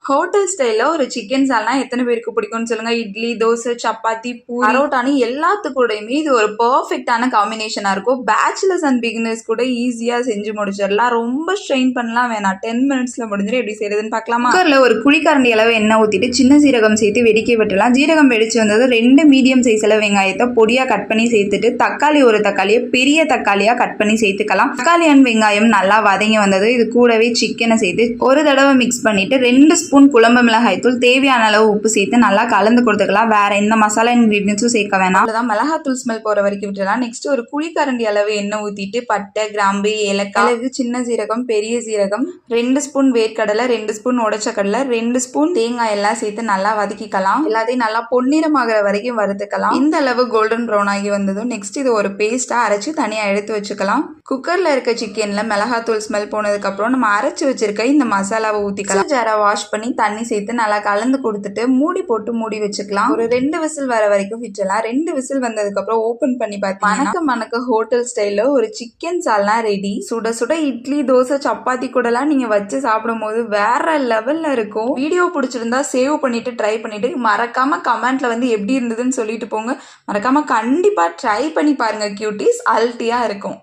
Hotel ஸ்டைல்ல ஒரு chicken சால்னா எத்தனை பேருக்கு பிடிக்கும்னு சொல்லுங்க. இட்லி, தோசை, சப்பாத்தி, பூரி, பரோட்டான்னு எல்லாத்துக்கூடயுமே இது ஒரு பெர்ஃபெக்ட்டான காம்பினேஷனா இருக்கும். பேச்சுலர்ஸ் அண்ட் பிகினர்ஸ் கூட ஈஸியா செஞ்சு முடிச்சிடலாம். ரொம்ப ஸ்ட்ரெயின் பண்ணலாம் வேணாம். 10 மினிட்ஸ்ல முடிஞ்சிடும். எப்படி செய்யறதுன்னு பார்க்கலாமா? குக்கர்ல ஒரு குழிக்கரண்டி அளவு எண்ணெய் ஊற்றிட்டு சின்ன சீரகம் சேர்த்து வெடிக்க விட்டுலாம். ஜீரகம் வெடிச்சு வந்தது 2 மீடியம் சைஸ்ல வெங்காயத்தை பொடியா கட் பண்ணி சேர்த்துட்டு தக்காளி ஒரு தக்காளியை பெரிய தக்காளியா கட் பண்ணி சேர்த்துக்கலாம். தக்காளி அண்ட் வெங்காயம் நல்லா வதங்கி வந்தது. இது கூடவே சிக்கனை சேர்த்து ஒரு தடவை மிக்ஸ் பண்ணிட்டு 2 ஸ்பூன் குழம்பு மிளகாய் தூள், தேவையான அளவு உப்பு சேர்த்து நல்லா கலந்து கொடுத்துக்கலாம். வேற எந்த மசாலா இன்கிரீடியன்ஸும் சேர்க்க வேணாம். அவ்வளவுதான். மிளகாத்தூள் ஸ்மெல் போற வரைக்கும் விட்டுலாம். நெக்ஸ்ட் ஒரு குழிக்கரண்டி அளவு எண்ணெய் ஊத்திட்டு பட்டை, கிராம்பு, ஏலக்காய், சின்ன சீரகம், பெரிய சீரகம், 2 ஸ்பூன் வேர்க்கடலை, 2 ஸ்பூன் உடைச்ச கடலை, 2 ஸ்பூன் தேங்காய் எல்லாம் சேர்த்து நல்லா வதக்கிக்கலாம். எல்லாத்தையும் நல்லா பொன்னிறமாகிற வரைக்கும் வறுத்துக்கலாம். இந்த அளவு கோல்டன் ப்ரௌன் ஆகி வந்ததும் நெக்ஸ்ட் இது ஒரு பேஸ்டா அரைச்சு தனியா எடுத்து வச்சுக்கலாம். குக்கர்ல இருக்க சிக்கன்ல மிளகாத்தூள் ஸ்மெல் போனதுக்கு அப்புறம் நம்ம அரைச்சு வச்சிருக்க இந்த மசாலாவை ஊத்திக்கலாம். ஜாரை வாஷ் பண்ணி தண்ணி சேர்த்து நல்லா கலந்து கொடுத்துட்டு மூடி போட்டு மூடி வச்சுக்கலாம். ஒரு 2 விசில் வர வரைக்கும் விட்டுலாம். 2 விசில் வந்ததுக்கு அப்புறம் ஓபன் பண்ணி பார்த்தீங்கன்னா மணக்க ஹோட்டல் ஸ்டைல்ல ஒரு சிக்கன் சால்னா ரெடி. சுட சுட இட்லி, தோசை, சப்பாத்தி கூடலாம் நீங்க வச்சு சாப்பிடும் போது வேற லெவல்ல இருக்கும். வீடியோ பிடிச்சிருந்தா சேவ் பண்ணிட்டு ட்ரை பண்ணிட்டு மறக்காம கமெண்ட்ல வந்து எப்படி இருந்ததுன்னு சொல்லிட்டு போங்க. மறக்காம கண்டிப்பா ட்ரை பண்ணி பாருங்க. கியூட்டிஸ் அல்ட்டியா இருக்கும்.